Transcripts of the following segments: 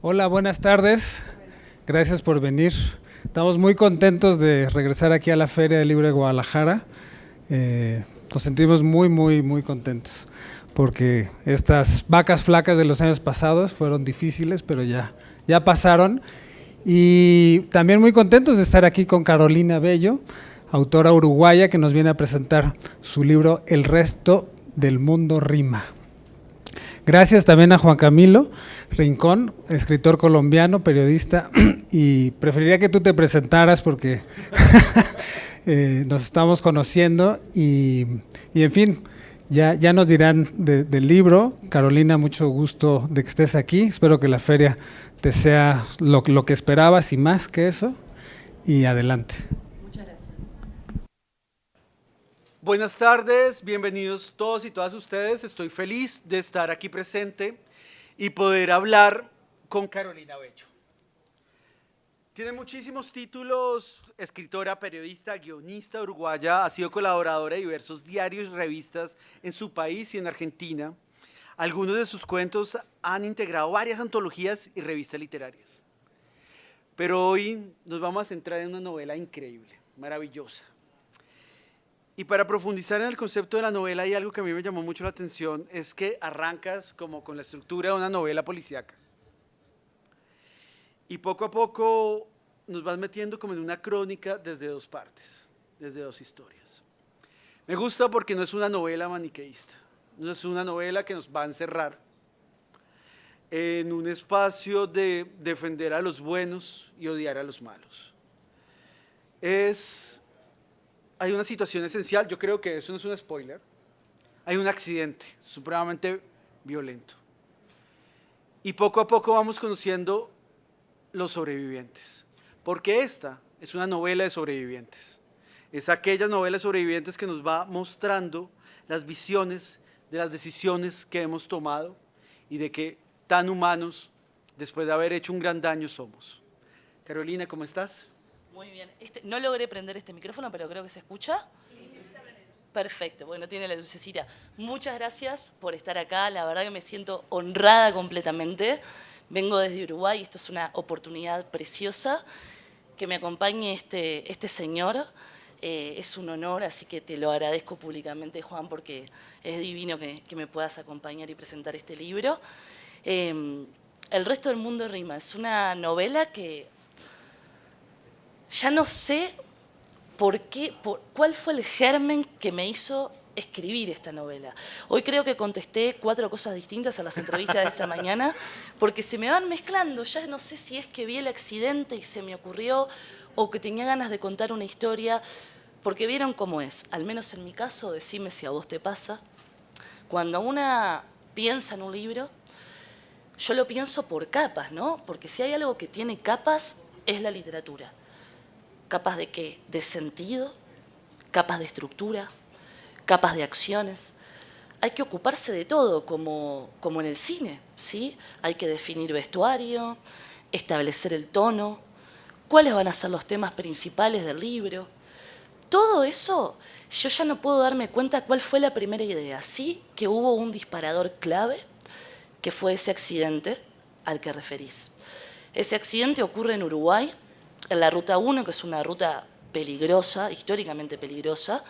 Hola, buenas tardes. Gracias por venir. Estamos muy contentos de regresar aquí a la Feria del Libro de Guadalajara. Nos sentimos muy contentos porque estas vacas flacas de los años pasados fueron difíciles, pero ya pasaron. Y también muy contentos de estar aquí con Carolina Bello, autora uruguaya que nos viene a presentar su libro El resto del mundo rima. Gracias también a Juan Camilo Rincón, escritor colombiano, periodista, y preferiría que tú te presentaras porque nos estamos conociendo y en fin, ya nos dirán del libro. Carolina, mucho gusto de que estés aquí. Espero que la feria te sea lo que esperabas y más que eso. Y adelante. Buenas tardes, bienvenidos todos y todas ustedes. Estoy feliz de estar aquí presente y poder hablar con Carolina Bello. Tiene muchísimos títulos, escritora, periodista, guionista uruguaya, ha sido colaboradora de diversos diarios y revistas en su país y en Argentina. Algunos de sus cuentos han integrado varias antologías y revistas literarias. Pero hoy nos vamos a centrar en una novela increíble, maravillosa. Y para profundizar en el concepto de la novela, hay algo que a mí me llamó mucho la atención, es que arrancas como con la estructura de una novela policíaca. Y poco a poco nos vas metiendo como en una crónica desde dos partes, desde dos historias. Me gusta porque no es una novela maniqueísta, no es una novela que nos va a encerrar en un espacio de defender a los buenos y odiar a los malos. Hay una situación esencial, yo creo que eso no es un spoiler. Hay un accidente supremamente violento. Y poco a poco vamos conociendo los sobrevivientes. Porque esta es una novela de sobrevivientes. Es aquella novela de sobrevivientes que nos va mostrando las visiones de las decisiones que hemos tomado y de que tan humanos, después de haber hecho un gran daño, somos. Carolina, ¿cómo estás? Muy bien. No logré prender este micrófono, pero creo que se escucha. Sí, está prendido. Perfecto, bueno, tiene la lucecita. Muchas gracias por estar acá. La verdad que me siento honrada completamente. Vengo desde Uruguay, esto es una oportunidad preciosa. Que me acompañe este señor. Es un honor, así que te lo agradezco públicamente, Juan, porque es divino que me puedas acompañar y presentar este libro. El resto del mundo rima. Es una novela que ya no sé cuál fue el germen que me hizo escribir esta novela. Hoy creo que contesté 4 cosas distintas a las entrevistas de esta mañana, porque se me van mezclando. Ya no sé si es que vi el accidente y se me ocurrió, o que tenía ganas de contar una historia, porque vieron cómo es. Al menos en mi caso, decime si a vos te pasa. Cuando una piensa en un libro, yo lo pienso por capas, ¿no? Porque si hay algo que tiene capas, es la literatura. ¿Capas de qué? De sentido, capas de estructura, capas de acciones. Hay que ocuparse de todo, como en el cine, ¿sí? Hay que definir vestuario, establecer el tono, cuáles van a ser los temas principales del libro. Todo eso, yo ya no puedo darme cuenta cuál fue la primera idea. Sí que hubo un disparador clave, que fue ese accidente al que referís. Ese accidente ocurre en Uruguay, en la Ruta 1, que es una ruta peligrosa, históricamente peligrosa,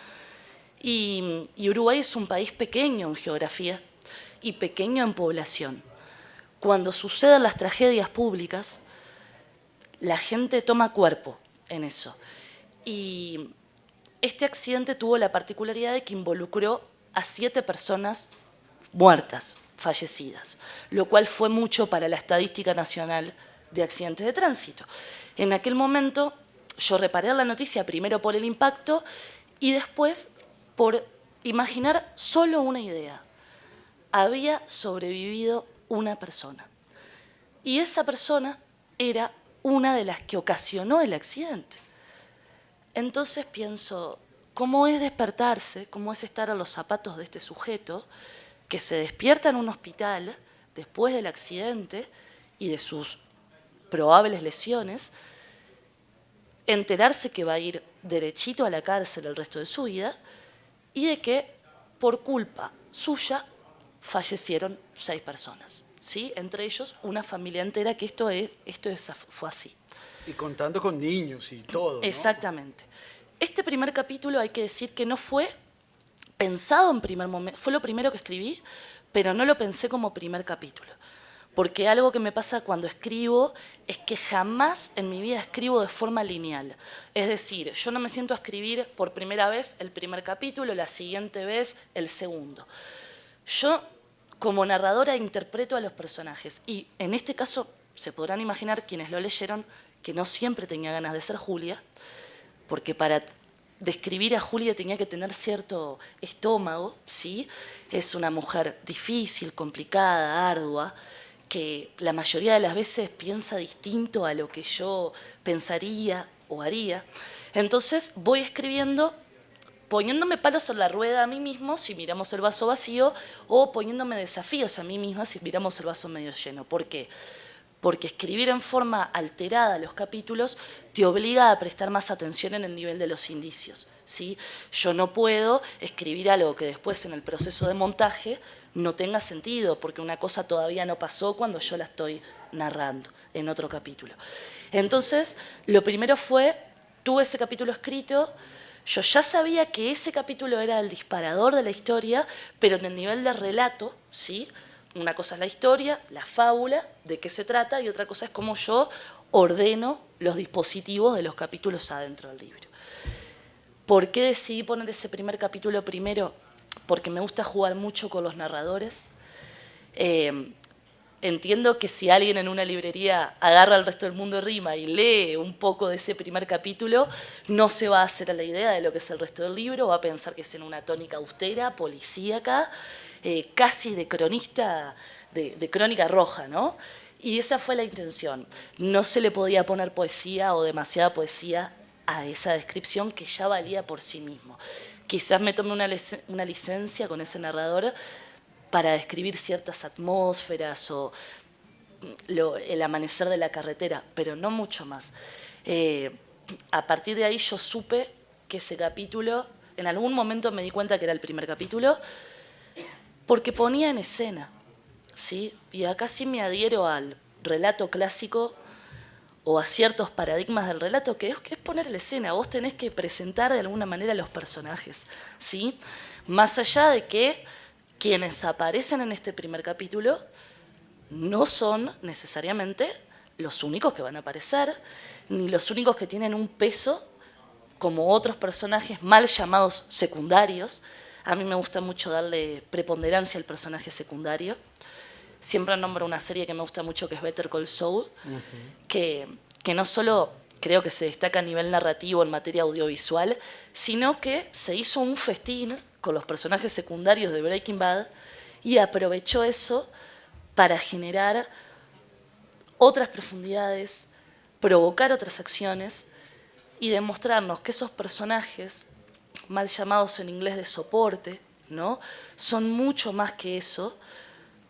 y Uruguay es un país pequeño en geografía y pequeño en población. Cuando suceden las tragedias públicas, la gente toma cuerpo en eso. Y este accidente tuvo la particularidad de que involucró a 7 personas muertas, fallecidas, lo cual fue mucho para la estadística nacional de accidentes de tránsito. En aquel momento yo reparé la noticia primero por el impacto y después por imaginar solo una idea. Había sobrevivido una persona y esa persona era una de las que ocasionó el accidente. Entonces pienso, ¿cómo es despertarse? ¿Cómo es estar a los zapatos de este sujeto que se despierta en un hospital después del accidente y de sus probables lesiones, enterarse que va a ir derechito a la cárcel el resto de su vida y de que por culpa suya fallecieron 6 personas? ¿sí? Entre ellos una familia entera, que fue así. Y contando con niños y todo, ¿no? Exactamente. Este primer capítulo hay que decir que no fue pensado en primer momento, fue lo primero que escribí, pero no lo pensé como primer capítulo. Porque algo que me pasa cuando escribo es que jamás en mi vida escribo de forma lineal. Es decir, yo no me siento a escribir por primera vez el primer capítulo, la siguiente vez el segundo. Yo, como narradora, interpreto a los personajes. Y en este caso, se podrán imaginar quienes lo leyeron, que no siempre tenía ganas de ser Julia, porque para describir a Julia tenía que tener cierto estómago, ¿sí? Es una mujer difícil, complicada, ardua, que la mayoría de las veces piensa distinto a lo que yo pensaría o haría. Entonces voy escribiendo poniéndome palos en la rueda a mí mismo si miramos el vaso vacío o poniéndome desafíos a mí misma si miramos el vaso medio lleno. ¿Por qué? Porque escribir en forma alterada los capítulos te obliga a prestar más atención en el nivel de los indicios, ¿sí? Yo no puedo escribir algo que después en el proceso de montaje no tenga sentido, porque una cosa todavía no pasó cuando yo la estoy narrando en otro capítulo. Entonces, lo primero fue, tuve ese capítulo escrito, yo ya sabía que ese capítulo era el disparador de la historia, pero en el nivel de relato, ¿sí? Una cosa es la historia, la fábula, de qué se trata, y otra cosa es cómo yo ordeno los dispositivos de los capítulos adentro del libro. ¿Por qué decidí poner ese primer capítulo primero? Porque me gusta jugar mucho con los narradores. Entiendo que si alguien en una librería agarra El resto del mundo rima y lee un poco de ese primer capítulo, no se va a hacer a la idea de lo que es el resto del libro, va a pensar que es en una tónica austera, policíaca, casi de cronista, de crónica roja, ¿no? Y esa fue la intención. No se le podía poner poesía o demasiada poesía a esa descripción que ya valía por sí mismo. Quizás me tome una licencia con ese narrador para describir ciertas atmósferas o el amanecer de la carretera, pero no mucho más. A partir de ahí yo supe que ese capítulo, en algún momento me di cuenta que era el primer capítulo, porque ponía en escena, ¿sí? Y acá sí me adhiero al relato clásico o a ciertos paradigmas del relato, que es poner en escena. Vos tenés que presentar de alguna manera a los personajes, ¿sí? Más allá de que quienes aparecen en este primer capítulo no son necesariamente los únicos que van a aparecer, ni los únicos que tienen un peso como otros personajes mal llamados secundarios. A mí me gusta mucho darle preponderancia al personaje secundario. Siempre nombro una serie que me gusta mucho, que es Better Call Saul, que no solo creo que se destaca a nivel narrativo en materia audiovisual, sino que se hizo un festín con los personajes secundarios de Breaking Bad y aprovechó eso para generar otras profundidades, provocar otras acciones y demostrarnos que esos personajes, mal llamados en inglés de soporte, ¿no? Son mucho más que eso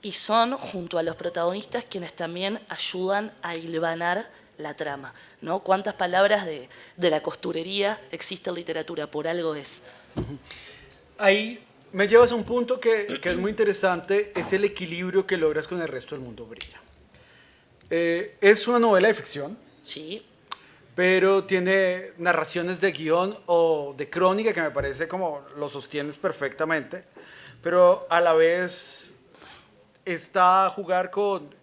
y son, junto a los protagonistas, quienes también ayudan a hilvanar la trama, ¿no? ¿Cuántas palabras de la costurería existe en literatura? Por algo es. Ahí me llevas a un punto que es muy interesante, es el equilibrio que logras con El resto del mundo brilla. Es una novela de ficción. Sí. Pero tiene narraciones de guión o de crónica que me parece como lo sostienes perfectamente, pero a la vez está a jugar con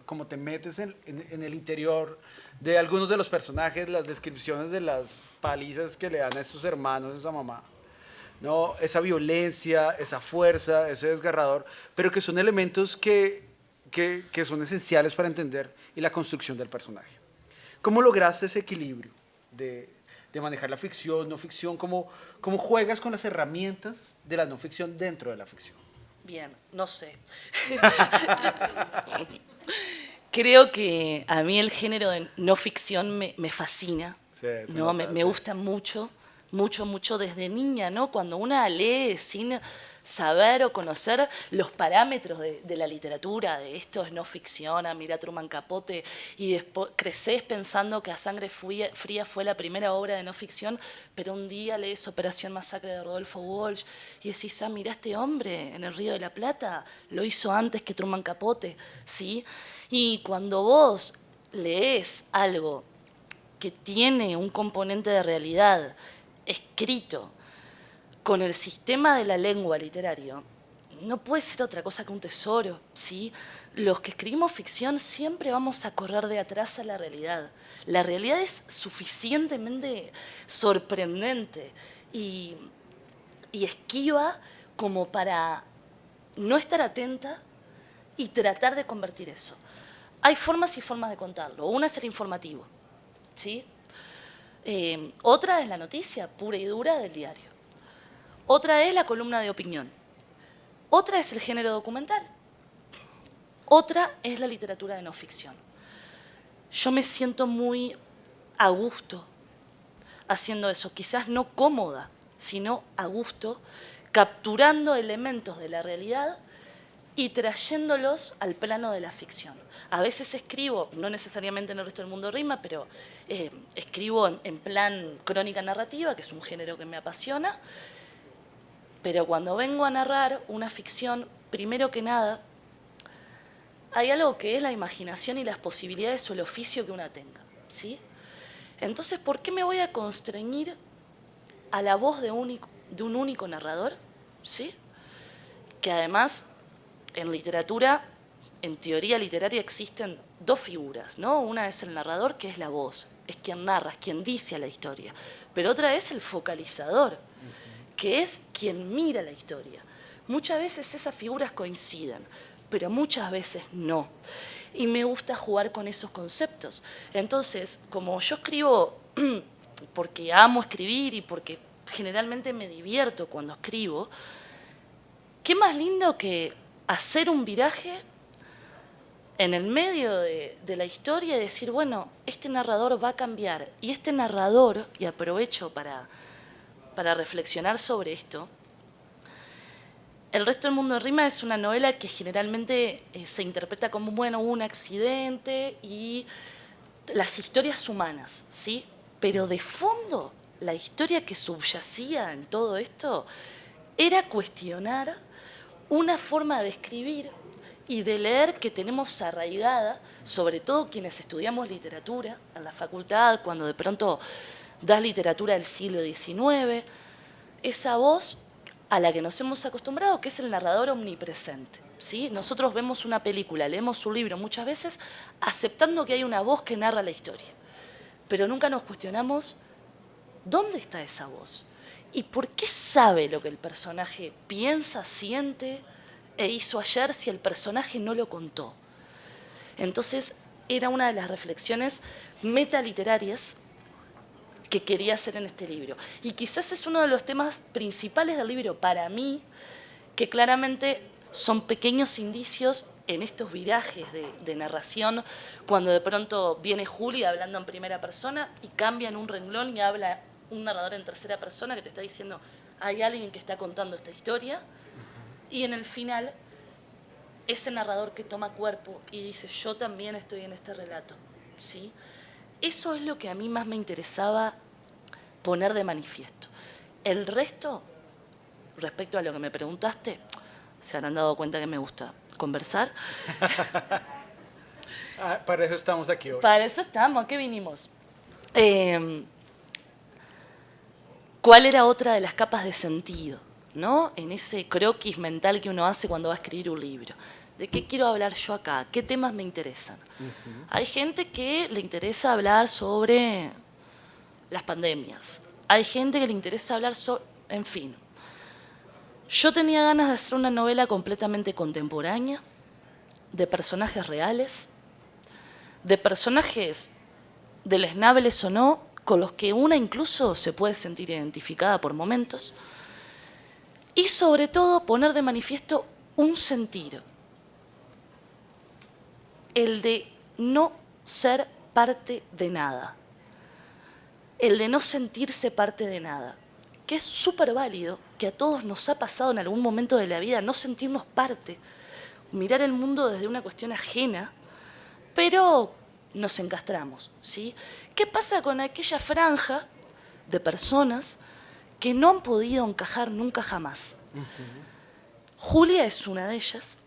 cómo te metes en el interior de algunos de los personajes, las descripciones de las palizas que le dan a estos hermanos, a esa mamá, ¿no? Esa violencia, esa fuerza, ese desgarrador, pero que son elementos que son esenciales para entender y la construcción del personaje. ¿Cómo lograste ese equilibrio de manejar la ficción, no ficción? ¿Cómo juegas con las herramientas de la no ficción dentro de la ficción? Bien, no sé. Creo que a mí el género de no ficción me fascina, Sí, ¿no? Me gusta mucho mucho desde niña, ¿no? Cuando una lee sin saber o conocer los parámetros de la literatura, de esto es no ficción, mira Truman Capote, y después creces pensando que A Sangre Fría fue la primera obra de no ficción, pero un día lees Operación Masacre de Rodolfo Walsh y decís, mira este hombre en el Río de la Plata, lo hizo antes que Truman Capote, ¿sí? Y cuando vos lees algo que tiene un componente de realidad escrito con el sistema de la lengua literario, no puede ser otra cosa que un tesoro, ¿sí? Los que escribimos ficción siempre vamos a correr de atrás a la realidad. La realidad es suficientemente sorprendente y esquiva como para no estar atenta y tratar de convertir eso. Hay formas y formas de contarlo. Una es el informativo, ¿sí? Otra es la noticia pura y dura del diario. Otra es la columna de opinión. Otra es el género documental. Otra es la literatura de no ficción. Yo me siento muy a gusto haciendo eso, quizás no cómoda, sino a gusto, capturando elementos de la realidad y trayéndolos al plano de la ficción. A veces escribo, no necesariamente en el resto del mundo rima, pero escribo en plan crónica narrativa, que es un género que me apasiona, pero cuando vengo a narrar una ficción, primero que nada, hay algo que es la imaginación y las posibilidades o el oficio que una tenga, ¿sí? Entonces, ¿por qué me voy a constreñir a la voz de un único narrador? ¿Sí? Que además, en literatura, en teoría literaria, existen dos figuras, ¿no? Una es el narrador, que es la voz, es quien narra, es quien dice la historia. Pero otra es el focalizador, que es quien mira la historia. Muchas veces esas figuras coinciden, pero muchas veces no. Y me gusta jugar con esos conceptos. Entonces, como yo escribo porque amo escribir y porque generalmente me divierto cuando escribo, ¿qué más lindo que hacer un viraje en el medio de la historia y decir, bueno, este narrador va a cambiar? Y este narrador, y aprovecho para reflexionar sobre esto, El resto del mundo de rima es una novela que generalmente se interpreta como, bueno, un accidente y las historias humanas, ¿sí? Pero de fondo, la historia que subyacía en todo esto era cuestionar una forma de escribir y de leer que tenemos arraigada, sobre todo quienes estudiamos literatura en la facultad, cuando de pronto das literatura del siglo XIX, esa voz a la que nos hemos acostumbrado, que es el narrador omnipresente, ¿sí? Nosotros vemos una película, leemos un libro muchas veces aceptando que hay una voz que narra la historia, pero nunca nos cuestionamos dónde está esa voz y por qué sabe lo que el personaje piensa, siente e hizo ayer si el personaje no lo contó. Entonces, era una de las reflexiones metaliterarias que quería hacer en este libro. Y quizás es uno de los temas principales del libro para mí, que claramente son pequeños indicios en estos virajes de narración, cuando de pronto viene Juli hablando en primera persona y cambia en un renglón y habla un narrador en tercera persona que te está diciendo, hay alguien que está contando esta historia, y en el final, ese narrador que toma cuerpo y dice, yo también estoy en este relato, ¿sí? Eso es lo que a mí más me interesaba poner de manifiesto. El resto, respecto a lo que me preguntaste, se habrán dado cuenta que me gusta conversar. Para eso estamos aquí hoy. Para eso estamos, ¿a qué vinimos? ¿Cuál era otra de las capas de sentido, ¿no? En ese croquis mental que uno hace cuando va a escribir un libro. ¿De qué quiero hablar yo acá? ¿Qué temas me interesan? Hay gente que le interesa hablar sobre las pandemias. Hay gente que le interesa hablar sobre... En fin. Yo tenía ganas de hacer una novela completamente contemporánea, de personajes reales, de personajes deleznables o no, con los que una incluso se puede sentir identificada por momentos, y sobre todo poner de manifiesto un sentir, el de no ser parte de nada, el de no sentirse parte de nada. que es súper válido, que a todos nos ha pasado en algún momento de la vida, no sentirnos parte, mirar el mundo desde una cuestión ajena, pero nos encastramos, ¿sí? ¿Qué pasa con aquella franja de personas que no han podido encajar nunca jamás? Julia es una de ellas,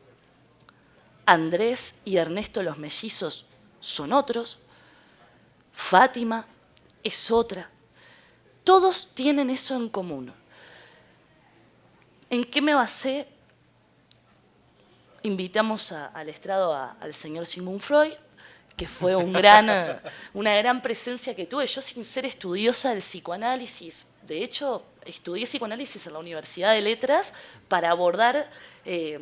Andrés y Ernesto los mellizos son otros, Fátima es otra. Todos tienen eso en común. ¿En qué me basé? Invitamos al estrado al señor Sigmund Freud, que fue una gran presencia que tuve. Yo, sin ser estudiosa del psicoanálisis, de hecho, estudié psicoanálisis en la Universidad de Letras para abordar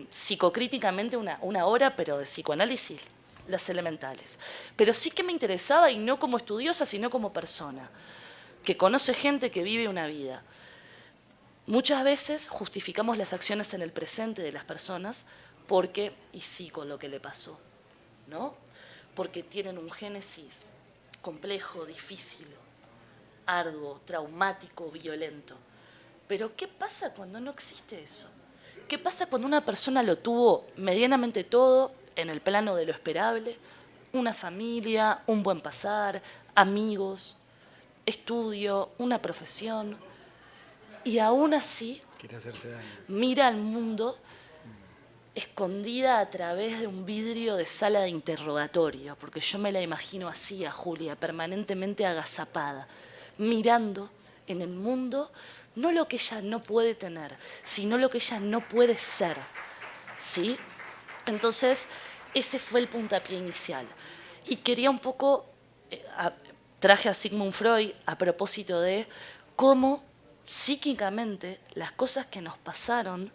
psicocríticamente una obra, pero de psicoanálisis, las elementales. Pero sí que me interesaba, y no como estudiosa, sino como persona, que conoce gente que vive una vida. Muchas veces justificamos las acciones en el presente de las personas porque, y sí, con lo que le pasó, ¿no? Porque tienen un génesis complejo, difícil, arduo, traumático, violento. Pero ¿qué pasa cuando no existe eso? ¿Qué pasa cuando una persona lo tuvo medianamente todo en el plano de lo esperable? Una familia, un buen pasar, amigos, estudio, una profesión, y aún así Quiere hacerse daño. mira al mundo escondida a través de un vidrio de sala de interrogatorio, porque yo me la imagino así a Julia, permanentemente agazapada, mirando en el mundo no lo que ella no puede tener, sino lo que ella no puede ser, ¿sí? Entonces, ese fue el puntapié inicial. Y quería un poco, traje a Sigmund Freud a propósito de cómo psíquicamente las cosas que nos pasaron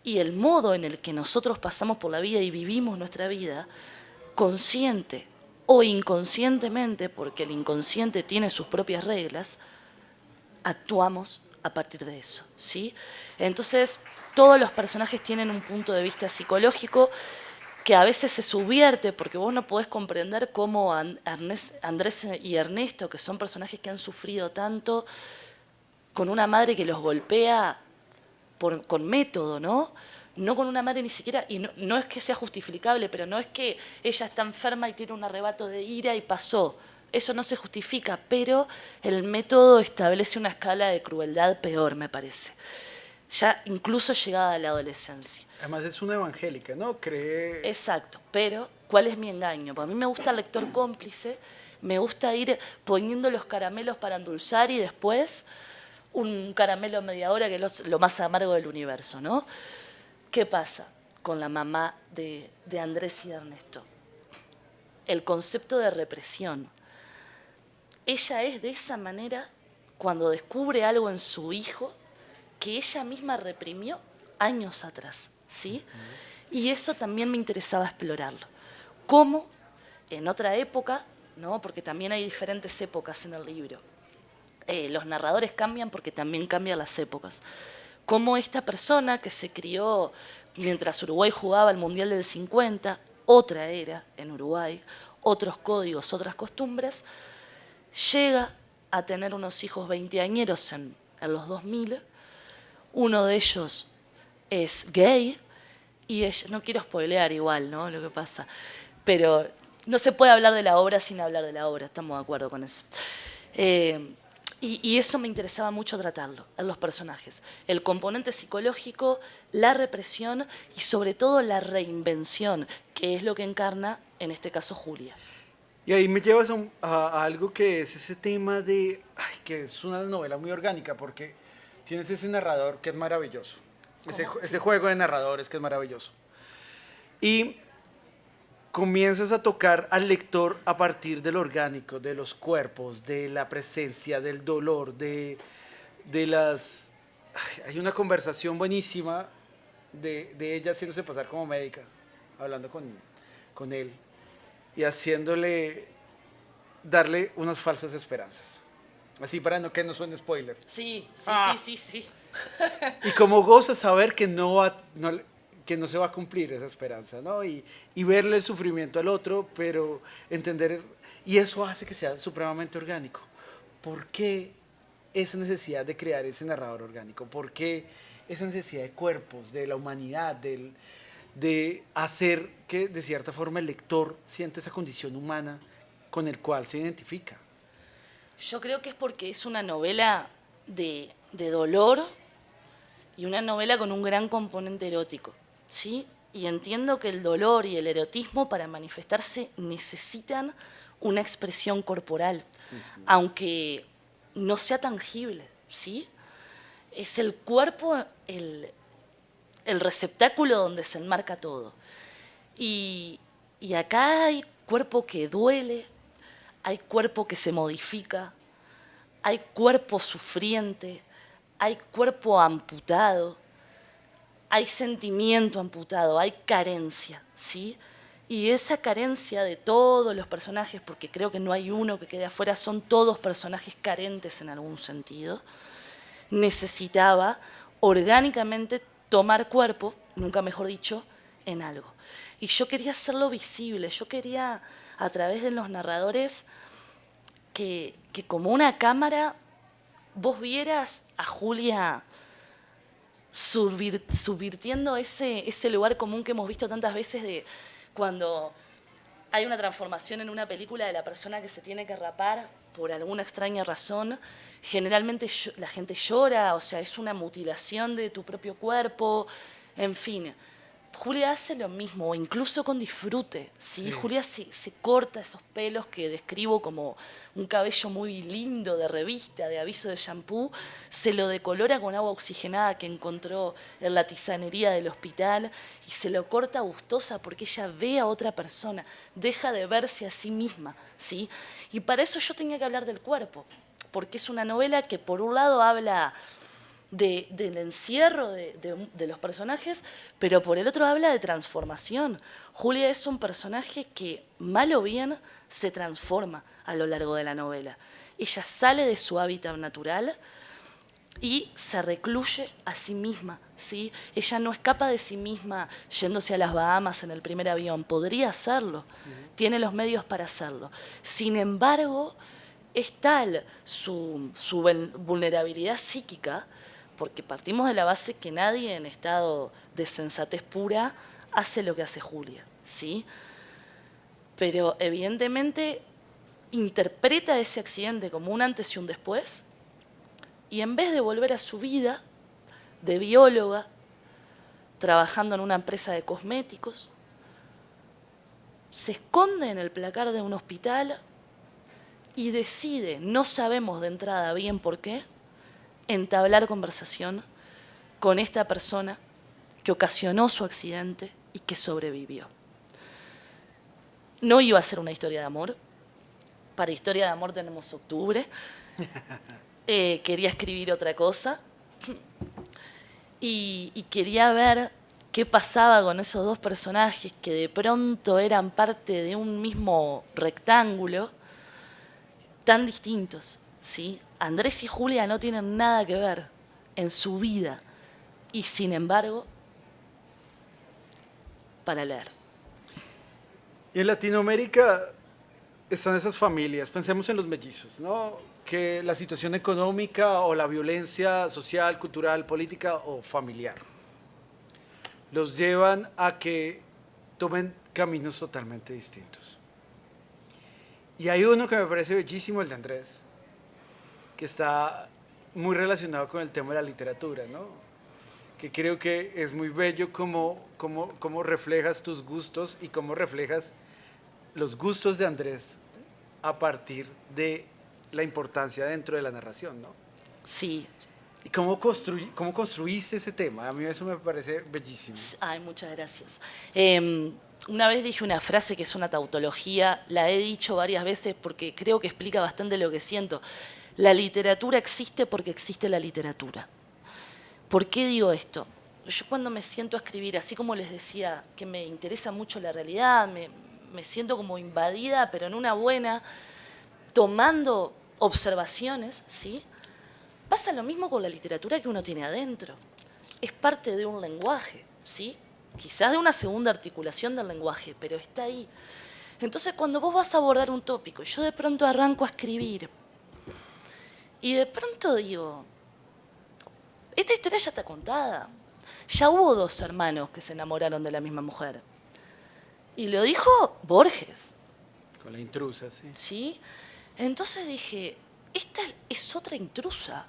y el modo en el que nosotros pasamos por la vida y vivimos nuestra vida, consciente o inconscientemente, porque el inconsciente tiene sus propias reglas, actuamos a partir de eso, ¿sí? Entonces, todos los personajes tienen un punto de vista psicológico que a veces se subvierte porque vos no podés comprender cómo Andrés y Ernesto, que son personajes que han sufrido tanto, con una madre que los golpea con método, ¿no? No con una madre ni siquiera, y no es que sea justificable, pero no es que ella está enferma y tiene un arrebato de ira y pasó. Eso no se justifica, pero el método establece una escala de crueldad peor, me parece. Ya incluso llegada a la adolescencia. Además es una evangélica, ¿no? Cree... Exacto, pero ¿cuál es mi engaño? Porque a mí me gusta el lector cómplice, me gusta ir poniendo los caramelos para endulzar y después un caramelo a media hora que es lo más amargo del universo, ¿no? ¿Qué pasa con la mamá de Andrés y Ernesto? El concepto de represión. Ella es de esa manera cuando descubre algo en su hijo que ella misma reprimió años atrás, ¿sí? Y eso también me interesaba explorarlo. Cómo en otra época, ¿no? Porque también hay diferentes épocas en el libro. Los narradores cambian porque también cambian las épocas. Cómo esta persona que se crió mientras Uruguay jugaba el Mundial del 50, otra era en Uruguay, otros códigos, otras costumbres, llega a tener unos hijos veinteañeros en los 2000. Uno de ellos es gay y ella, no quiero spoilear igual, ¿no? Lo que pasa, pero no se puede hablar de la obra sin hablar de la obra, estamos de acuerdo con eso. Y eso me interesaba mucho tratarlo en los personajes. El componente psicológico, la represión y sobre todo la reinvención, que es lo que encarna, en este caso, Julia. Y ahí me llevas a algo que es ese tema de... Ay, que es una novela muy orgánica porque tienes ese narrador que es maravilloso. Ese juego de narradores que es maravilloso. Y comienzas a tocar al lector a partir del orgánico, de los cuerpos, de la presencia, del dolor, de las... Ay, hay una conversación buenísima de ella haciéndose pasar como médica, hablando con él y darle unas falsas esperanzas. Así para que no suene spoiler. Sí. Y como goza saber que que no se va a cumplir esa esperanza, ¿no? Y verle el sufrimiento al otro, pero entender, y eso hace que sea supremamente orgánico. ¿Por qué esa necesidad de crear ese narrador orgánico? ¿Por qué esa necesidad de cuerpos, de la humanidad, de hacer que de cierta forma el lector siente esa condición humana con el cual se identifica? Yo creo que es porque es una novela de dolor y una novela con un gran componente erótico, ¿sí? Y entiendo que el dolor y el erotismo para manifestarse necesitan una expresión corporal, aunque no sea tangible, ¿sí? Es el cuerpo el receptáculo donde se enmarca todo. Y acá hay cuerpo que duele, hay cuerpo que se modifica, hay cuerpo sufriente, hay cuerpo amputado, hay sentimiento amputado, hay carencia, ¿sí? Y esa carencia de todos los personajes, porque creo que no hay uno que quede afuera, son todos personajes carentes en algún sentido, necesitaba orgánicamente tomar cuerpo, nunca mejor dicho, en algo. Y yo quería hacerlo visible, yo quería, a través de los narradores, que como una cámara vos vieras a Julia subvirtiendo ese lugar común que hemos visto tantas veces de cuando hay una transformación en una película de la persona que se tiene que rapar por alguna extraña razón. Generalmente la gente llora, o sea, es una mutilación de tu propio cuerpo, en fin. Julia hace lo mismo, incluso con disfrute, ¿sí? Sí. Julia se corta esos pelos que describo como un cabello muy lindo de revista, de aviso de shampoo, se lo decolora con agua oxigenada que encontró en la tisanería del hospital y se lo corta gustosa porque ella ve a otra persona, deja de verse a sí misma, ¿sí? Y para eso yo tenía que hablar del cuerpo, porque es una novela que por un lado habla del encierro de los personajes, pero por el otro habla de transformación. Julia es un personaje que, mal o bien, se transforma a lo largo de la novela. Ella sale de su hábitat natural y se recluye a sí misma, ¿sí? Ella no escapa de sí misma yéndose a las Bahamas en el primer avión. Podría hacerlo, tiene los medios para hacerlo. Sin embargo, es tal su vulnerabilidad psíquica, porque partimos de la base que nadie en estado de sensatez pura hace lo que hace Julia, ¿sí? Pero evidentemente interpreta ese accidente como un antes y un después, y en vez de volver a su vida de bióloga, trabajando en una empresa de cosméticos, se esconde en el placar de un hospital y decide, no sabemos de entrada bien por qué, entablar conversación con esta persona que ocasionó su accidente y que sobrevivió. No iba a ser una historia de amor. Para historia de amor tenemos octubre. Quería escribir otra cosa. Y quería ver qué pasaba con esos dos personajes que de pronto eran parte de un mismo rectángulo, tan distintos, ¿sí? Andrés y Julia no tienen nada que ver en su vida y sin embargo, para leer. Y en Latinoamérica están esas familias, pensemos en los mellizos, ¿no? Que la situación económica o la violencia social, cultural, política o familiar los llevan a que tomen caminos totalmente distintos. Y hay uno que me parece bellísimo, el de Andrés, que está muy relacionado con el tema de la literatura, ¿no? Que creo que es muy bello cómo reflejas tus gustos y cómo reflejas los gustos de Andrés a partir de la importancia dentro de la narración, ¿no? Sí. ¿Y cómo construiste ese tema? A mí eso me parece bellísimo. Ay, muchas gracias. Una vez dije una frase que es una tautología, la he dicho varias veces porque creo que explica bastante lo que siento. La literatura existe porque existe la literatura. ¿Por qué digo esto? Yo cuando me siento a escribir, así como les decía, que me interesa mucho la realidad, me siento como invadida, pero en una buena, tomando observaciones, ¿sí? Pasa lo mismo con la literatura que uno tiene adentro. Es parte de un lenguaje, ¿sí? Quizás de una segunda articulación del lenguaje, pero está ahí. Entonces, cuando vos vas a abordar un tópico, y yo de pronto arranco a escribir, Y de pronto digo, esta historia ya está contada. Ya hubo dos hermanos que se enamoraron de la misma mujer. Y lo dijo Borges. Con la intrusa, sí. ¿Sí? Entonces dije, esta es otra intrusa.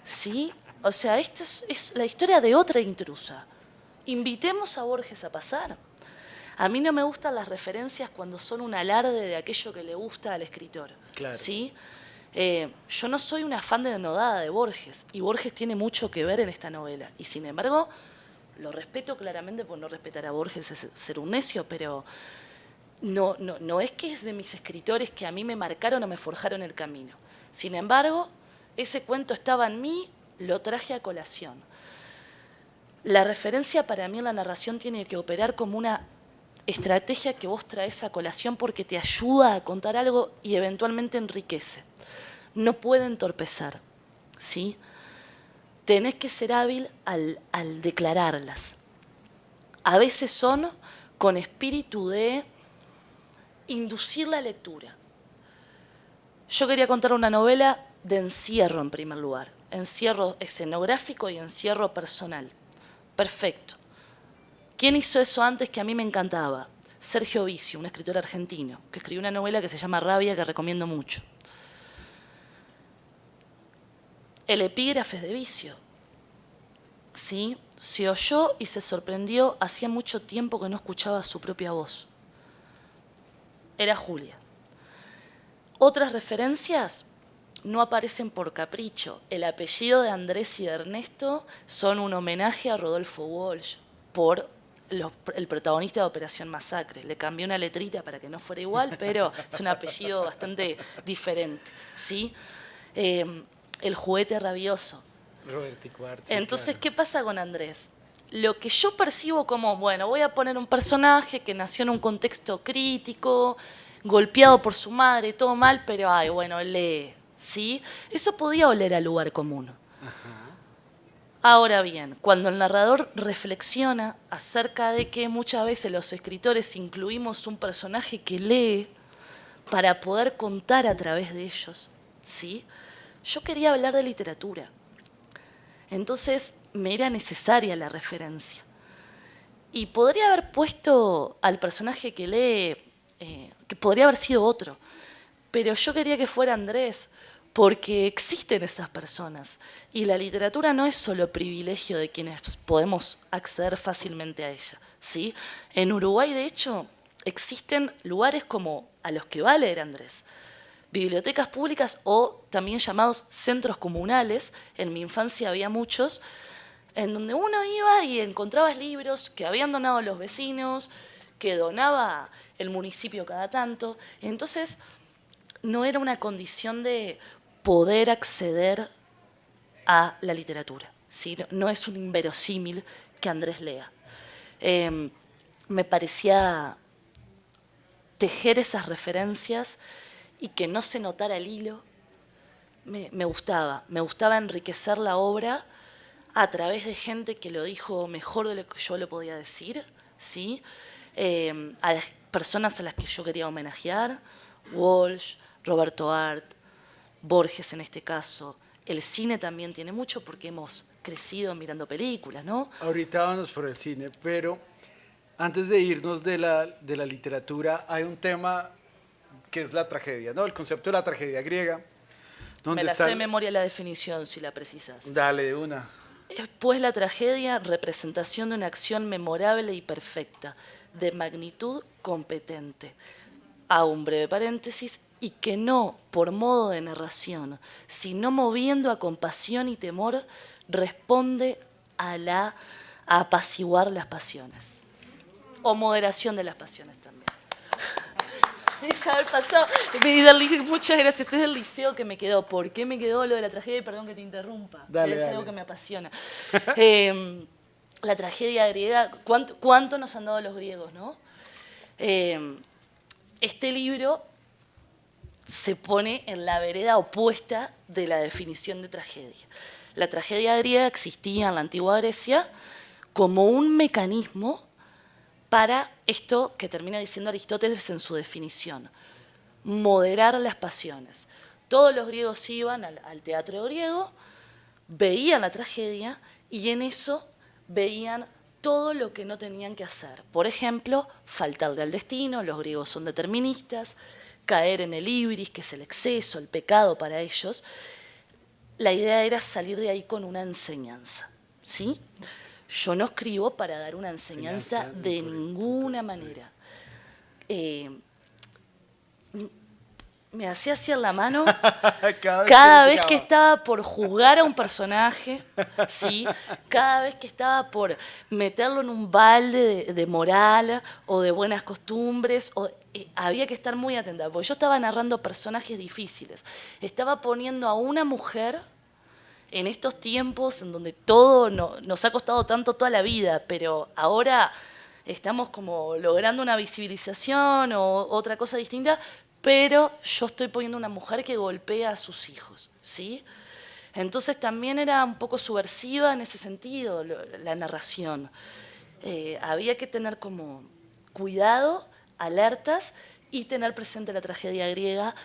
¿Sí? O sea, esta es la historia de otra intrusa. Invitemos a Borges a pasar. A mí no me gustan las referencias cuando son un alarde de aquello que le gusta al escritor. Claro. ¿Sí? Yo no soy una fan denodada de Borges, y Borges tiene mucho que ver en esta novela. Y sin embargo, lo respeto claramente, porque no respetar a Borges es ser un necio, pero no es que es de mis escritores que a mí me marcaron o me forjaron el camino. Sin embargo, ese cuento estaba en mí, lo traje a colación. La referencia para mí en la narración tiene que operar como una estrategia que vos traes a colación porque te ayuda a contar algo y eventualmente enriquece. No puede entorpecer, ¿sí? Tenés que ser hábil al declararlas. A veces son con espíritu de inducir la lectura. Yo quería contar una novela de encierro en primer lugar, encierro escenográfico y encierro personal. Perfecto. ¿Quién hizo eso antes que a mí me encantaba? Sergio Vicio, un escritor argentino, que escribió una novela que se llama Rabia, que recomiendo mucho. El epígrafe es de Vicio. ¿Sí? Se oyó y se sorprendió, hacía mucho tiempo que no escuchaba su propia voz. Era Julia. Otras referencias no aparecen por capricho. El apellido de Andrés y de Ernesto son un homenaje a Rodolfo Walsh por el protagonista de Operación Masacre. Le cambié una letrita para que no fuera igual, pero es un apellido bastante diferente, ¿sí? El juguete rabioso. Roberto Cuart. Entonces, claro. ¿qué pasa con Andrés? Lo que yo percibo como, bueno, voy a poner un personaje que nació en un contexto crítico, golpeado por su madre, todo mal, pero, ay, bueno, lee, ¿sí? Eso podía oler al lugar común. Ajá. Ahora bien, cuando el narrador reflexiona acerca de que muchas veces los escritores incluimos un personaje que lee para poder contar a través de ellos, ¿sí? Yo quería hablar de literatura. Entonces me era necesaria la referencia. Y podría haber puesto al personaje que lee, que podría haber sido otro, pero yo quería que fuera Andrés, porque existen esas personas. Y la literatura no es solo privilegio de quienes podemos acceder fácilmente a ella, ¿sí? En Uruguay, de hecho, existen lugares como a los que va a leer Andrés. Bibliotecas públicas o también llamados centros comunales. En mi infancia había muchos, en donde uno iba y encontrabas libros que habían donado los vecinos, que donaba el municipio cada tanto. Entonces, no era una condición de poder acceder a la literatura, ¿sí? No es un inverosímil que Andrés lea. Me parecía tejer esas referencias y que no se notara el hilo, me gustaba enriquecer la obra a través de gente que lo dijo mejor de lo que yo lo podía decir, ¿sí? A las personas a las que yo quería homenajear, Walsh, Roberto Art, Borges en este caso. El cine también tiene mucho porque hemos crecido mirando películas, ¿no? Ahorita vamos por el cine, pero antes de irnos de la literatura, hay un tema que es la tragedia, ¿no? El concepto de la tragedia griega. Me la sé de memoria la definición, si la precisas. Dale, de una. Pues la tragedia, representación de una acción memorable y perfecta, de magnitud competente. Hago un breve paréntesis, y que no por modo de narración, sino moviendo a compasión y temor, responde a apaciguar las pasiones. O moderación de las pasiones también. Isabel pasó. Muchas gracias. Es del liceo que me quedó. ¿Por qué me quedó lo de la tragedia? Perdón que te interrumpa. Dale, es dale. algo que me apasiona. La tragedia griega, ¿cuánto nos han dado los griegos, no? Este libro se pone en la vereda opuesta de la definición de tragedia. La tragedia griega existía en la antigua Grecia como un mecanismo para esto que termina diciendo Aristóteles en su definición: moderar las pasiones. Todos los griegos iban al teatro griego, veían la tragedia y en eso veían todo lo que no tenían que hacer. Por ejemplo, faltarle al destino, los griegos son deterministas, caer en el ibris, que es el exceso, el pecado para ellos. La idea era salir de ahí con una enseñanza, ¿sí? Yo no escribo para dar una enseñanza de ninguna manera. Me hacía así en la mano cada vez que estaba por juzgar a un personaje, ¿sí? Cada vez que estaba por meterlo en un balde de moral o de buenas costumbres, había que estar muy atenta, porque yo estaba narrando personajes difíciles. Estaba poniendo a una mujer en estos tiempos en donde todo nos ha costado tanto toda la vida, pero ahora estamos como logrando una visibilización o otra cosa distinta, pero yo estoy poniendo una mujer que golpea a sus hijos, ¿sí? Entonces también era un poco subversiva en ese sentido la narración. Había que tener como cuidado, alertas y tener presente la tragedia griega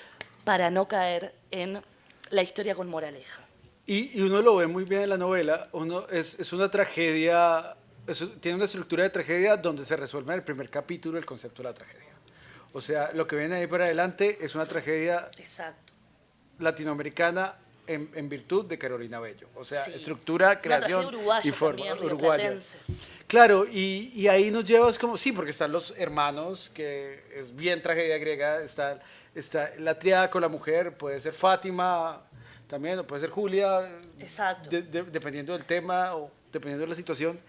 para no caer en la historia con moraleja. Y uno lo ve muy bien en la novela, es una tragedia, tiene una estructura de tragedia donde se resuelve en el primer capítulo el concepto de la tragedia. O sea, lo que viene ahí para adelante es una tragedia Exacto. latinoamericana en virtud de Carolina Bello. O sea, Sí. Estructura, creación uruguaya y forma. También, Uruguaya. rioplatense. Claro, y ahí nos llevas como, sí, porque están los hermanos, que es bien tragedia griega, está la triada con la mujer, puede ser Fátima también, o puede ser Julia, Exacto. dependiendo del tema o dependiendo de la situación.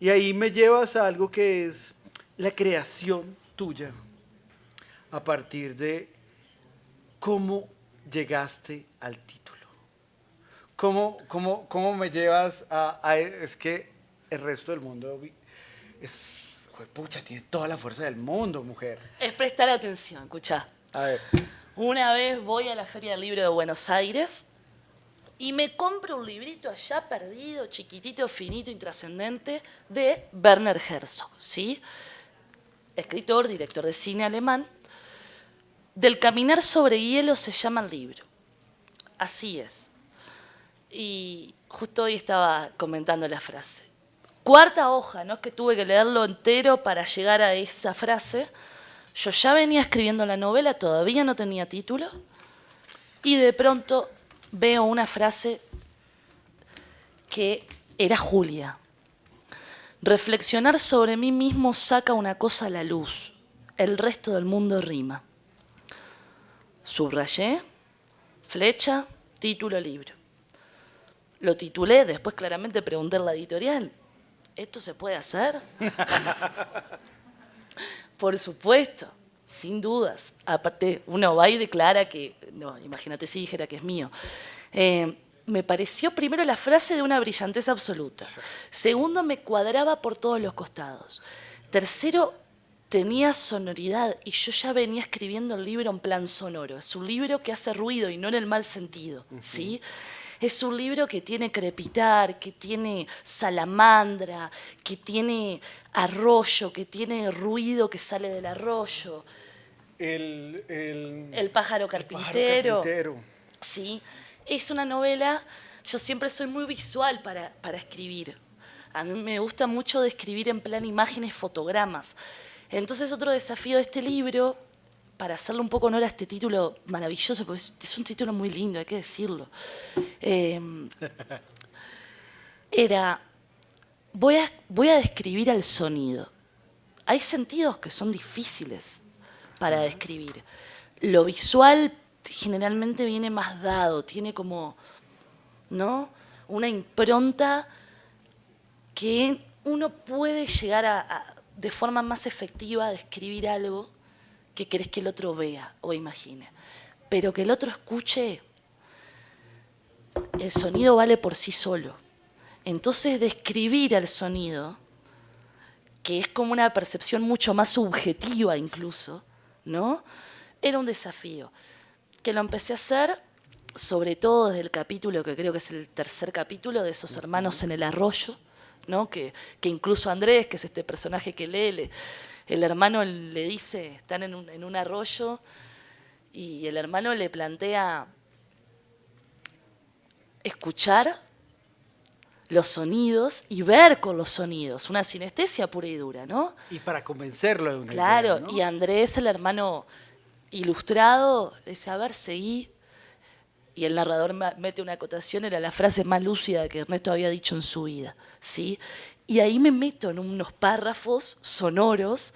Y ahí me llevas a algo que es la creación tuya, a partir de cómo llegaste al título. ¿Cómo me llevas es que el resto del mundo pucha, tiene toda la fuerza del mundo, mujer? Es prestar atención, escuchá. A ver. Una vez voy a la Feria del Libro de Buenos Aires y me compro un librito allá perdido, chiquitito, finito, intrascendente, de Werner Herzog, ¿sí? Escritor, director de cine alemán. Del caminar sobre hielo se llama el libro. Así es. Y justo hoy estaba comentando la frase. Cuarta hoja, no es que tuve que leerlo entero para llegar a esa frase. Yo ya venía escribiendo la novela, todavía no tenía título, y de pronto veo una frase que era Julia. Reflexionar sobre mí mismo saca una cosa a la luz, el resto del mundo rima. Subrayé, flecha, título, libro. Lo titulé, después claramente pregunté en la editorial, ¿esto se puede hacer? Por supuesto, sin dudas. Aparte, uno va y declara que, no, imagínate si dijera que es mío. Me pareció primero la frase de una brillantez absoluta. Segundo, me cuadraba por todos los costados. Tercero, tenía sonoridad y yo ya venía escribiendo el libro en plan sonoro. Es un libro que hace ruido y no en el mal sentido, ¿sí? Es un libro que tiene crepitar, que tiene salamandra, que tiene arroyo, que tiene ruido que sale del arroyo. El pájaro carpintero. Sí, es una novela, yo siempre soy muy visual para escribir. A mí me gusta mucho describir en plan imágenes, fotogramas. Entonces otro desafío de este libro, para hacerle un poco honor a este título maravilloso, porque es un título muy lindo, hay que decirlo, era, voy a describir al sonido. Hay sentidos que son difíciles para describir. Lo visual generalmente viene más dado, tiene como, ¿no?, una impronta que uno puede llegar de forma más efectiva a describir algo que querés que el otro vea o imagine. Pero que el otro escuche, el sonido vale por sí solo. Entonces, describir al sonido, que es como una percepción mucho más subjetiva incluso, ¿no?, era un desafío. Que lo empecé a hacer, sobre todo desde el capítulo, que creo que es el tercer capítulo, de esos hermanos en el arroyo, ¿no?, que incluso Andrés, que es este personaje que lee, el hermano le dice, están en un arroyo, y el hermano le plantea escuchar los sonidos y ver con los sonidos, una sinestesia pura y dura, ¿no? Y para convencerlo de una Claro, idea, ¿no? y Andrés, el hermano ilustrado, le dice, a ver, seguí. Y el narrador mete una acotación, era la frase más lúcida que Ernesto había dicho en su vida, ¿sí? Y ahí me meto en unos párrafos sonoros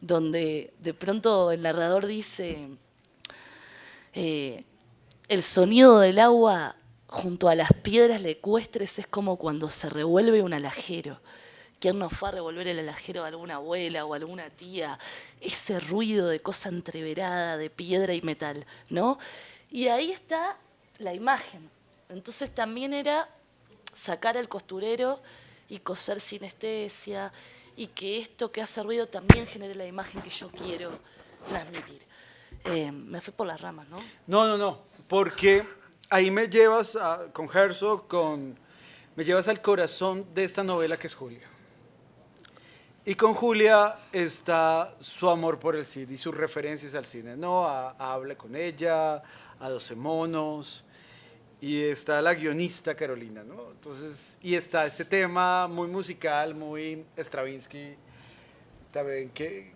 donde de pronto el narrador dice, el sonido del agua junto a las piedras lecuestres es como cuando se revuelve un alajero. ¿Quién nos fue a revolver el alajero de alguna abuela o alguna tía? Ese ruido de cosa entreverada, de piedra y metal, ¿no? Y ahí está la imagen. Entonces también era sacar al costurero y coser sinestesia y que esto que hace ruido también genere la imagen que yo quiero transmitir. Me fui por las ramas, ¿no? No, porque ahí me llevas con Herzog, me llevas al corazón de esta novela que es Julia. Y con Julia está su amor por el cine y sus referencias al cine, ¿no? A Habla con ella, a 12 monos, y está la guionista Carolina, ¿no? Entonces, y está este tema muy musical, muy Stravinsky, también que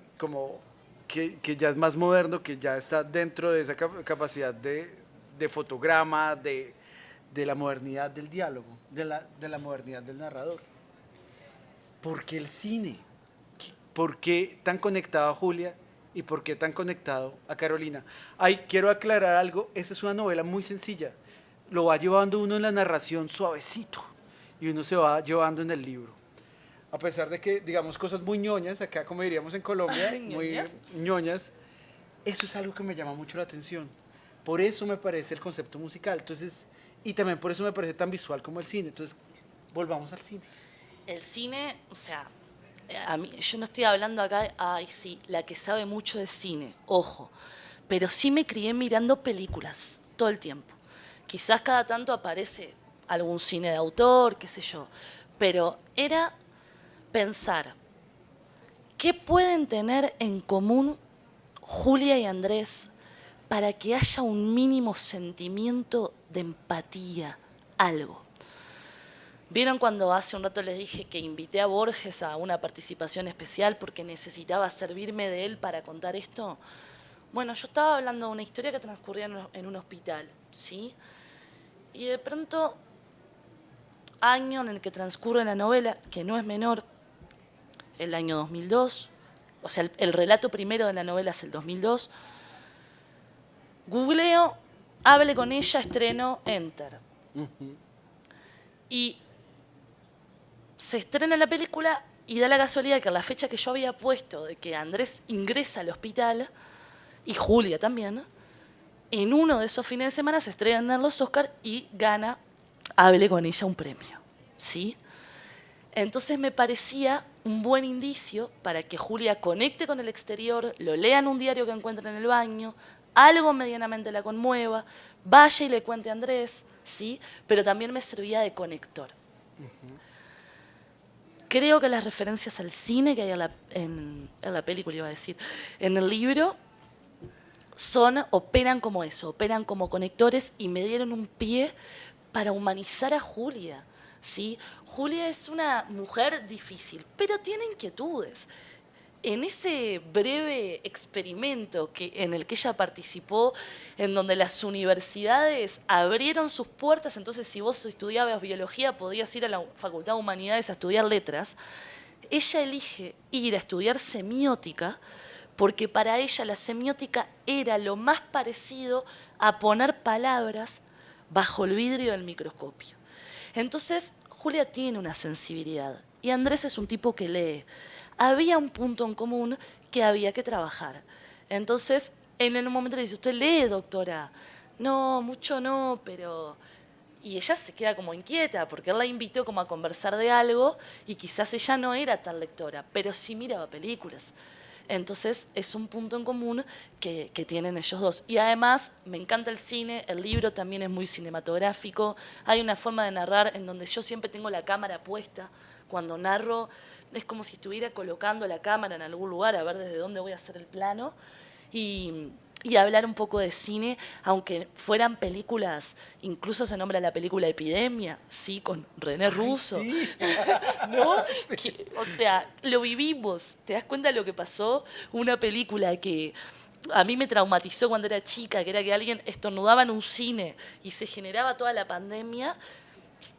ya es más moderno, que ya está dentro de esa capacidad de fotograma, de la modernidad del diálogo, de la modernidad del narrador. ¿Por qué el cine? ¿Por qué tan conectado a Julia y por qué tan conectado a Carolina? Ay, quiero aclarar algo, esta es una novela muy sencilla, lo va llevando uno en la narración suavecito y uno se va llevando en el libro. A pesar de que, digamos, cosas muy ñoñas, acá como diríamos en Colombia, muy ¿Ñoñas? ñoñas, eso es algo que me llama mucho la atención. Por eso me parece el concepto musical. Entonces, y también por eso me parece tan visual como el cine. Entonces, volvamos al cine. El cine, o sea, a mí, yo no estoy hablando acá, ay sí, la que sabe mucho de cine, ojo, pero sí me crié mirando películas todo el tiempo. Quizás cada tanto aparece algún cine de autor, qué sé yo, pero era pensar, ¿qué pueden tener en común Julia y Andrés para que haya un mínimo sentimiento de empatía, algo? ¿Vieron cuando hace un rato les dije que invité a Borges a una participación especial porque necesitaba servirme de él para contar esto? Bueno, yo estaba hablando de una historia que transcurría en un hospital, ¿sí? Y de pronto, año en el que transcurre la novela, que no es menor, el año 2002, o sea, el relato primero de la novela es el 2002, googleo, hable con ella, estreno, enter. Y se estrena la película y da la casualidad que a la fecha que yo había puesto de que Andrés ingresa al hospital, y Julia también, en uno de esos fines de semana se estrenan los Oscars y gana, hable con ella, un premio, ¿sí? Entonces me parecía un buen indicio para que Julia conecte con el exterior, lo lea en un diario que encuentra en el baño, algo medianamente la conmueva, vaya y le cuente a Andrés, ¿sí? Pero también me servía de conector. Creo que las referencias al cine que hay en la película, iba a decir, en el libro, operan como eso, operan como conectores y me dieron un pie para humanizar a Julia, ¿sí? Julia es una mujer difícil, pero tiene inquietudes. En ese breve experimento en el que ella participó, en donde las universidades abrieron sus puertas, entonces si vos estudiabas biología podías ir a la Facultad de Humanidades a estudiar letras, ella elige ir a estudiar semiótica porque para ella la semiótica era lo más parecido a poner palabras bajo el vidrio del microscopio. Entonces, Julia tiene una sensibilidad y Andrés es un tipo que lee. Había un punto en común que había que trabajar. Entonces, él en un momento le dice, ¿usted lee, doctora? No, mucho no, pero... Y ella se queda como inquieta porque él la invitó como a conversar de algo y quizás ella no era tan lectora, pero sí miraba películas. Entonces es un punto en común que tienen ellos dos. Y además me encanta el cine, el libro también es muy cinematográfico, hay una forma de narrar en donde yo siempre tengo la cámara puesta. Cuando narro es como si estuviera colocando la cámara en algún lugar a ver desde dónde voy a hacer el plano. Y y hablar un poco de cine, aunque fueran películas, incluso se nombra la película Epidemia, sí, con René Russo, Sí. ¿no? O sea, lo vivimos, ¿te das cuenta de lo que pasó? Una película que a mí me traumatizó cuando era chica, que era que alguien estornudaba en un cine y se generaba toda la pandemia.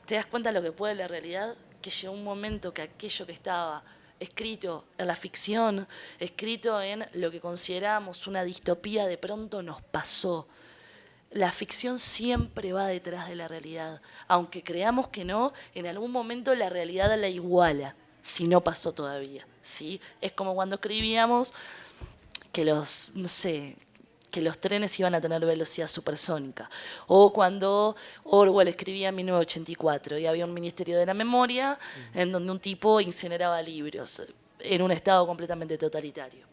¿Te das cuenta de lo que puede la realidad? Que llegó un momento que aquello que estaba escrito en la ficción, escrito en lo que consideramos una distopía, de pronto nos pasó. La ficción siempre va detrás de la realidad. Aunque creamos que no, en algún momento la realidad la iguala, si no pasó todavía, ¿sí? Es como cuando escribíamos que los, no sé, que los trenes iban a tener velocidad supersónica. O cuando Orwell escribía en 1984 y había un Ministerio de la Memoria en donde un tipo incineraba libros en un estado completamente totalitario.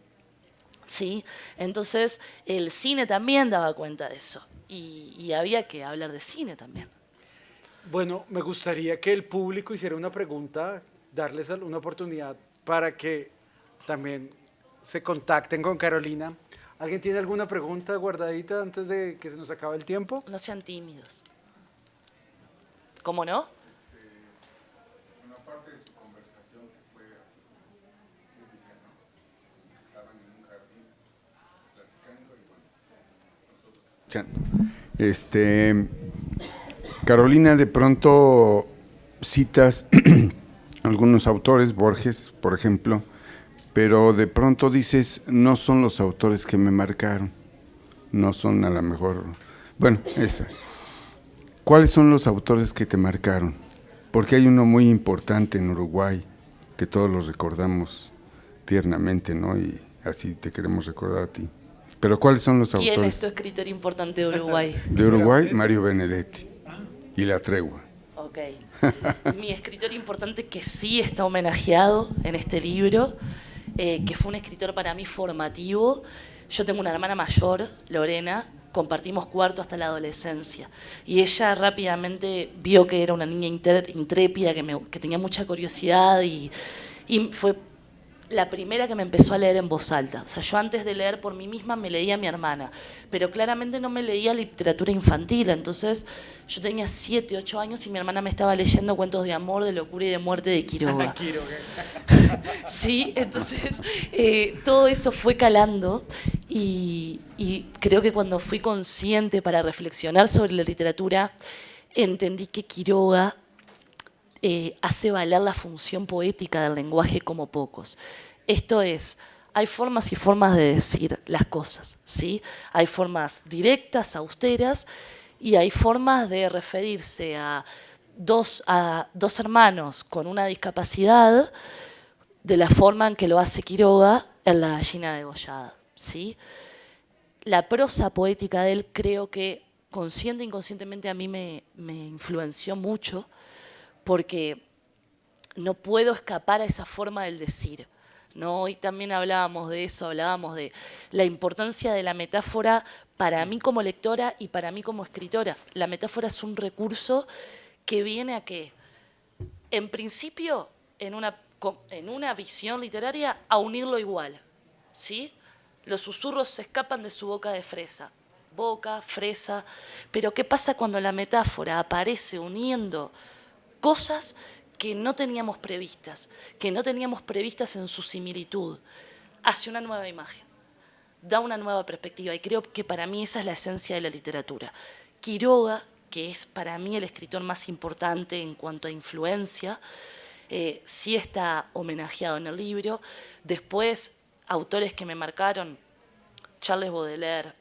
¿Sí? Entonces el cine también daba cuenta de eso y había que hablar de cine también. Bueno, me gustaría que el público hiciera una pregunta, darles una oportunidad para que también se contacten con Carolina. ¿Alguien tiene alguna pregunta guardadita antes de que se nos acabe el tiempo? No sean tímidos. ¿Cómo no? Una parte de su conversación que fue así como pública, ¿no? Estaban en un jardín platicando y bueno, nosotros. Carolina, de pronto citas algunos autores, Borges, por ejemplo, pero de pronto dices, no son los autores que me marcaron, no son a lo mejor, bueno, esa. ¿Cuáles son los autores que te marcaron? Porque hay uno muy importante en Uruguay, que todos los recordamos tiernamente, ¿no? Y así te queremos recordar a ti. Pero ¿cuáles son los ¿Quién autores? es tu escritor importante de Uruguay? De Uruguay, Mario Benedetti y La Tregua. Ok. Mi escritor importante que sí está homenajeado en este libro, que fue un escritor para mí formativo. Yo tengo una hermana mayor, Lorena, compartimos cuarto hasta la adolescencia. Y ella rápidamente vio que era una niña intrépida, que tenía mucha curiosidad y fue la primera que me empezó a leer en voz alta. O sea, yo antes de leer por mí misma me leía a mi hermana, pero claramente no me leía literatura infantil. Entonces yo tenía 7, 8 años y mi hermana me estaba leyendo cuentos de amor, de locura y de muerte de Quiroga. Sí, entonces todo eso fue calando y creo que cuando fui consciente para reflexionar sobre la literatura, entendí que Quiroga hace valer la función poética del lenguaje como pocos. Esto es, hay formas y formas de decir las cosas, ¿sí? Hay formas directas, austeras, y hay formas de referirse a dos hermanos con una discapacidad de la forma en que lo hace Quiroga en La gallina degollada, ¿sí? La prosa poética de él creo que consciente e inconscientemente a mí me influenció mucho, porque no puedo escapar a esa forma del decir, ¿no? Hoy también hablábamos de eso, hablábamos de la importancia de la metáfora para mí como lectora y para mí como escritora. La metáfora es un recurso que viene a que, en principio, en una visión literaria, a unirlo igual, ¿sí? Los susurros se escapan de su boca de fresa. Boca, fresa. Pero ¿qué pasa cuando la metáfora aparece uniendo cosas que no teníamos previstas en su similitud? Hace una nueva imagen, da una nueva perspectiva, y creo que para mí esa es la esencia de la literatura. Quiroga, que es para mí el escritor más importante en cuanto a influencia, sí está homenajeado en el libro. Después, autores que me marcaron, Charles Baudelaire,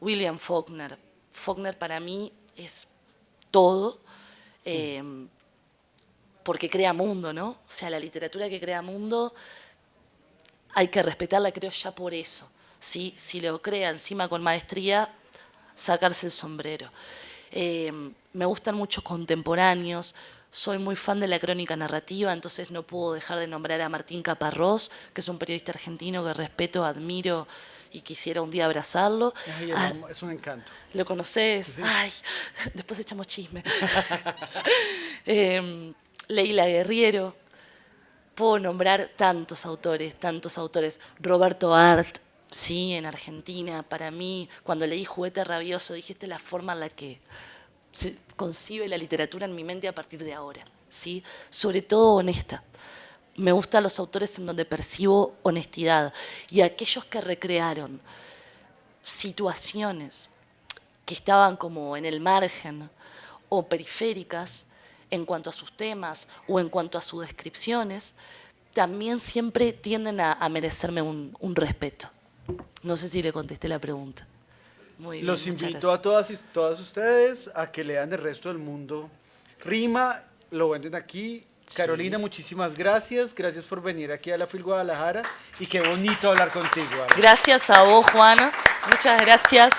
William Faulkner. Faulkner para mí es todo, porque crea mundo, ¿no? O sea, la literatura que crea mundo hay que respetarla, creo, ya por eso, ¿sí? Si lo crea encima con maestría, sacarse el sombrero. Me gustan mucho contemporáneos, soy muy fan de la crónica narrativa, entonces no puedo dejar de nombrar a Martín Caparrós, que es un periodista argentino que respeto, admiro y quisiera un día abrazarlo. Ay, es un encanto. ¿Lo conoces? Sí. Ay, después echamos chisme. Leila Guerriero. Puedo nombrar tantos autores. Roberto Art, Sí, en Argentina, para mí, cuando leí Juguete Rabioso, dije, esta es la forma en la que se concibe la literatura en mi mente a partir de ahora, ¿sí? Sobre todo honesta. Me gustan los autores en donde percibo honestidad y aquellos que recrearon situaciones que estaban como en el margen o periféricas en cuanto a sus temas o en cuanto a sus descripciones, también siempre tienden a merecerme un respeto. No sé si le contesté la pregunta. Muy bien, Los muchas invito a gracias. todas y todas ustedes a que lean El resto del mundo. Rima, lo venden aquí. Carolina, muchísimas gracias. Gracias por venir aquí a la FIL Guadalajara. Y qué bonito hablar contigo. Ale. Gracias a vos, Juana. Muchas gracias.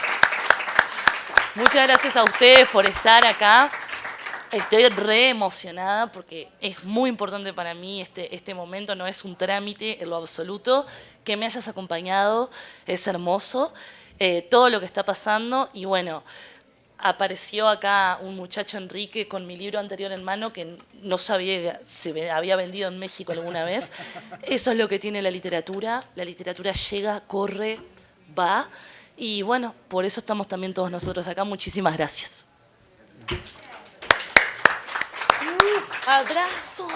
Muchas gracias a ustedes por estar acá. Estoy re emocionada porque es muy importante para mí este momento, no es un trámite en lo absoluto. Que me hayas acompañado es hermoso, todo lo que está pasando. Y bueno, apareció acá un muchacho, Enrique, con mi libro anterior en mano que no sabía si había vendido en México alguna vez. Eso es lo que tiene la literatura llega, corre, va. Y bueno, por eso estamos también todos nosotros acá. Muchísimas gracias. Abrazo.